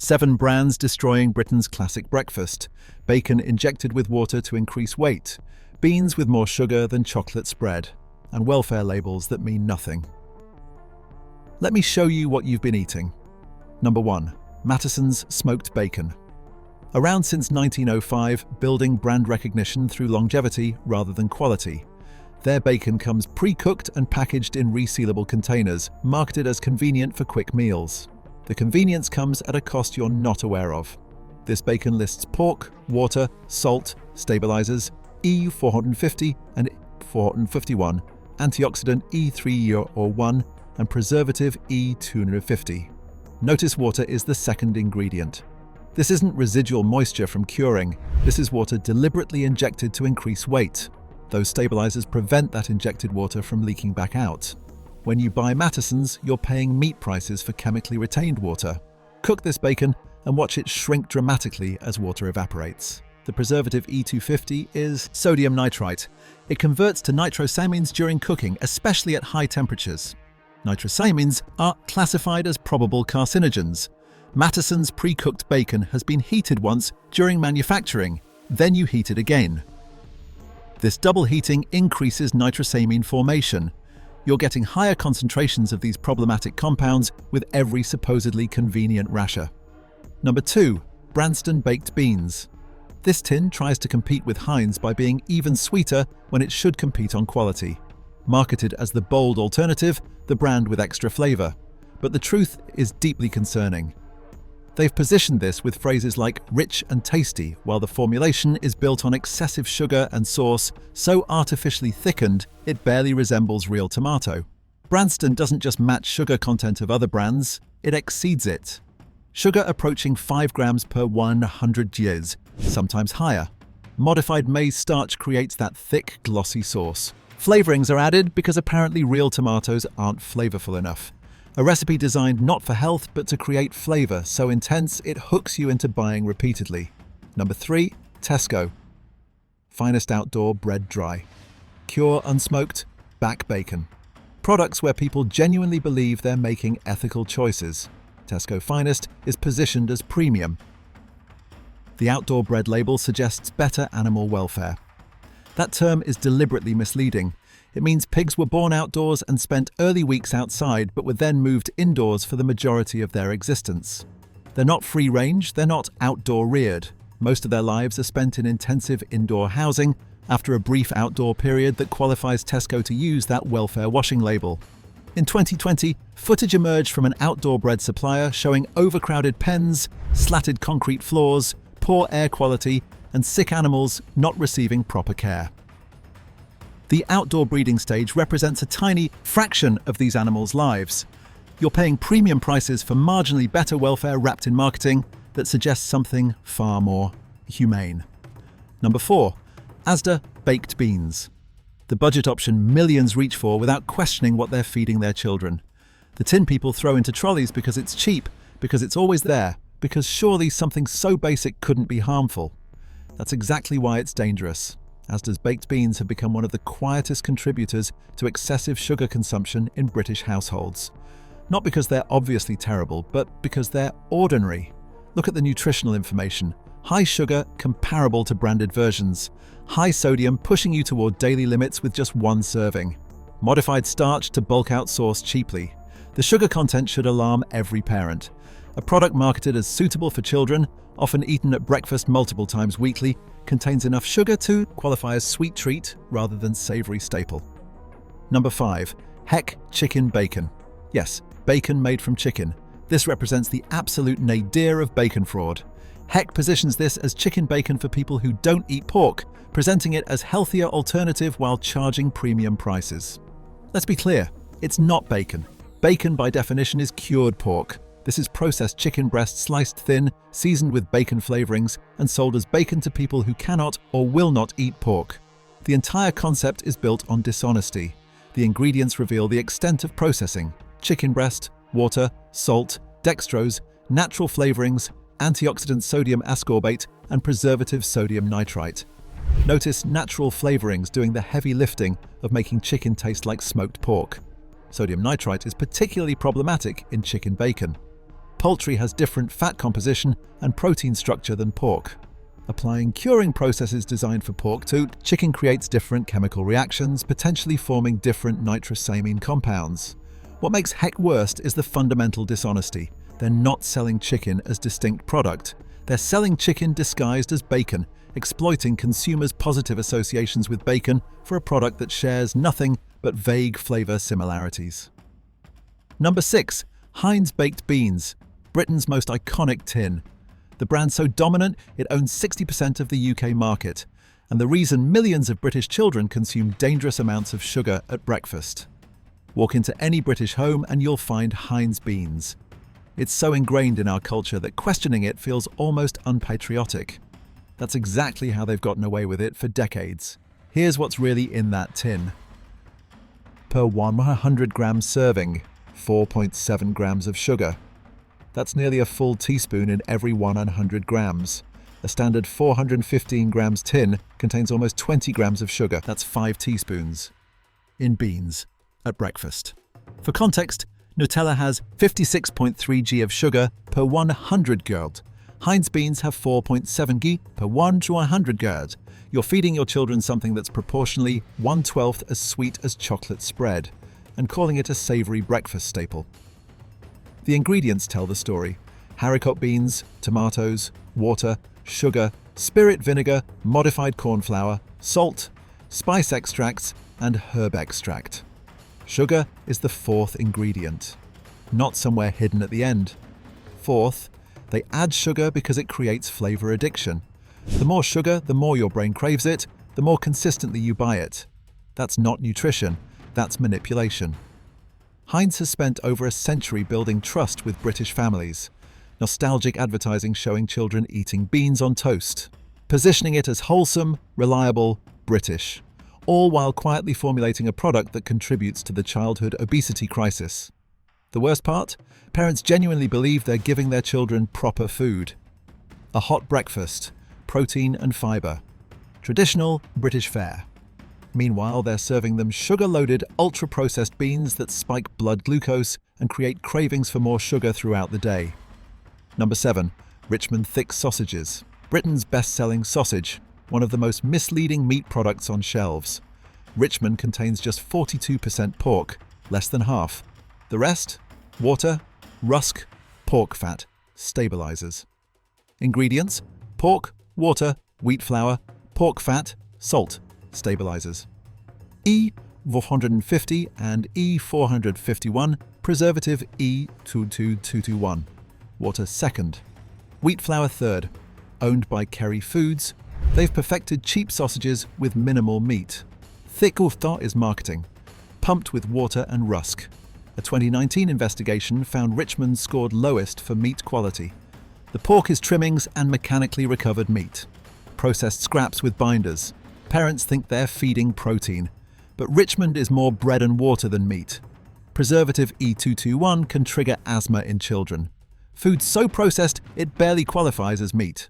7 brands destroying Britain's classic breakfast. Bacon injected with water to increase weight. Beans with more sugar than chocolate spread. And welfare labels that mean nothing. Let me show you what you've been eating. Number 1. Mattessons Smoked Bacon. Around since 1905, building brand recognition through longevity rather than quality. Their bacon comes pre-cooked and packaged in resealable containers, marketed as convenient for quick meals. The convenience comes at a cost you're not aware of. This bacon lists pork, water, salt, stabilizers, E450 and 451, antioxidant E301, and preservative E250. Notice water is the second ingredient. This isn't residual moisture from curing. This is water deliberately injected to increase weight. Those stabilizers prevent that injected water from leaking back out. When you buy Mattessons, you're paying meat prices for chemically retained water. Cook this bacon and watch it shrink dramatically as water evaporates. The preservative E250 is sodium nitrite. It converts to nitrosamines during cooking, especially at high temperatures. Nitrosamines are classified as probable carcinogens. Mattessons pre-cooked bacon has been heated once during manufacturing, then you heat it again. This double heating increases nitrosamine formation. You're getting higher concentrations of these problematic compounds with every supposedly convenient rasher. Number 2. Branston Baked Beans. This tin tries to compete with Heinz by being even sweeter when it should compete on quality. Marketed as the bold alternative, the brand with extra flavor. But the truth is deeply concerning. They've positioned this with phrases like rich and tasty, while the formulation is built on excessive sugar and sauce, so artificially thickened it barely resembles real tomato. Branston doesn't just match sugar content of other brands, it exceeds it. Sugar approaching 5 grams per 100 g's, sometimes higher. Modified maize starch creates that thick, glossy sauce. Flavorings are added because apparently real tomatoes aren't flavorful enough. A recipe designed not for health but to create flavor so intense it hooks you into buying repeatedly. Number 3. Tesco Finest Outdoor Bred Dry. Cure unsmoked, back bacon. Products where people genuinely believe they're making ethical choices. Tesco Finest is positioned as premium. The outdoor bred label suggests better animal welfare. That term is deliberately misleading. It means pigs were born outdoors and spent early weeks outside but were then moved indoors for the majority of their existence. They're not free-range, they're not outdoor reared. Most of their lives are spent in intensive indoor housing after a brief outdoor period that qualifies Tesco to use that welfare washing label. In 2020, footage emerged from an outdoor bred supplier showing overcrowded pens, slatted concrete floors, poor air quality, and sick animals not receiving proper care. The outdoor breeding stage represents a tiny fraction of these animals' lives. You're paying premium prices for marginally better welfare wrapped in marketing that suggests something far more humane. Number 4. Asda Baked Beans. The budget option millions reach for without questioning what they're feeding their children. The tin people throw into trolleys because it's cheap, because it's always there, because surely something so basic couldn't be harmful. That's exactly why it's dangerous. Asda's baked beans have become one of the quietest contributors to excessive sugar consumption in British households. Not because they're obviously terrible, but because they're ordinary. Look at the nutritional information. High sugar, comparable to branded versions. High sodium, pushing you toward daily limits with just one serving. Modified starch to bulk out sauce cheaply. The sugar content should alarm every parent. A product marketed as suitable for children, often eaten at breakfast multiple times weekly, contains enough sugar to qualify as sweet treat rather than savory staple. Number 5. Heck Chicken Bacon. Yes, bacon made from chicken. This represents the absolute nadir of bacon fraud. Heck positions this as chicken bacon for people who don't eat pork, presenting it as healthier alternative while charging premium prices. Let's be clear, it's not bacon. Bacon by definition is cured pork. This is processed chicken breast sliced thin, seasoned with bacon flavorings, and sold as bacon to people who cannot or will not eat pork. The entire concept is built on dishonesty. The ingredients reveal the extent of processing: chicken breast, water, salt, dextrose, natural flavorings, antioxidant sodium ascorbate, and preservative sodium nitrite. Notice natural flavorings doing the heavy lifting of making chicken taste like smoked pork. Sodium nitrite is particularly problematic in chicken bacon. Poultry has different fat composition and protein structure than pork. Applying curing processes designed for pork to chicken creates different chemical reactions, potentially forming different nitrosamine compounds. What makes heck worst is the fundamental dishonesty. They're not selling chicken as distinct product. They're selling chicken disguised as bacon, exploiting consumers' positive associations with bacon for a product that shares nothing but vague flavor similarities. Number 6. Heinz Baked Beans, Britain's most iconic tin. The brand's so dominant, it owns 60% of the UK market, and the reason millions of British children consume dangerous amounts of sugar at breakfast. Walk into any British home and you'll find Heinz beans. It's so ingrained in our culture that questioning it feels almost unpatriotic. That's exactly how they've gotten away with it for decades. Here's what's really in that tin. Per 100 gram serving, 4.7 grams of sugar. That's nearly a full teaspoon in every 100 grams. A standard 415 grams tin contains almost 20 grams of sugar. That's 5 teaspoons. In beans, at breakfast. For context, Nutella has 56.3 g of sugar per 100 GRD. Heinz beans have 4.7 g per 1 to 100 GRD. You're feeding your children something that's proportionally 1/12 as sweet as chocolate spread, and calling it a savory breakfast staple. The ingredients tell the story. Haricot beans, tomatoes, water, sugar, spirit vinegar, modified corn flour, salt, spice extracts, and herb extract. Sugar is the 4th ingredient, not somewhere hidden at the end. 4th, they add sugar because it creates flavor addiction. The more sugar, the more your brain craves it, the more consistently you buy it. That's not nutrition, that's manipulation. Heinz has spent over a century building trust with British families. Nostalgic advertising showing children eating beans on toast. Positioning it as wholesome, reliable, British. All while quietly formulating a product that contributes to the childhood obesity crisis. The worst part? Parents genuinely believe they're giving their children proper food. A hot breakfast, protein and fibre. Traditional British fare. Meanwhile, they're serving them sugar-loaded, ultra-processed beans that spike blood glucose and create cravings for more sugar throughout the day. Number 7. Richmond Thick Sausages. Britain's best-selling sausage, one of the most misleading meat products on shelves. Richmond contains just 42% pork, less than half. The rest? Water, rusk, pork fat, stabilizers. Ingredients: pork, water, wheat flour, pork fat, salt, stabilizers. E450 and E451, preservative E22221. Water second. Wheat flour third. Owned by Kerry Foods, they've perfected cheap sausages with minimal meat. Thick thought is marketing, pumped with water and rusk. A 2019 investigation found Richmond scored lowest for meat quality. The pork is trimmings and mechanically recovered meat. Processed scraps with binders. Parents think they're feeding protein, but Richmond is more bread and water than meat. Preservative E221 can trigger asthma in children. Food so processed it barely qualifies as meat.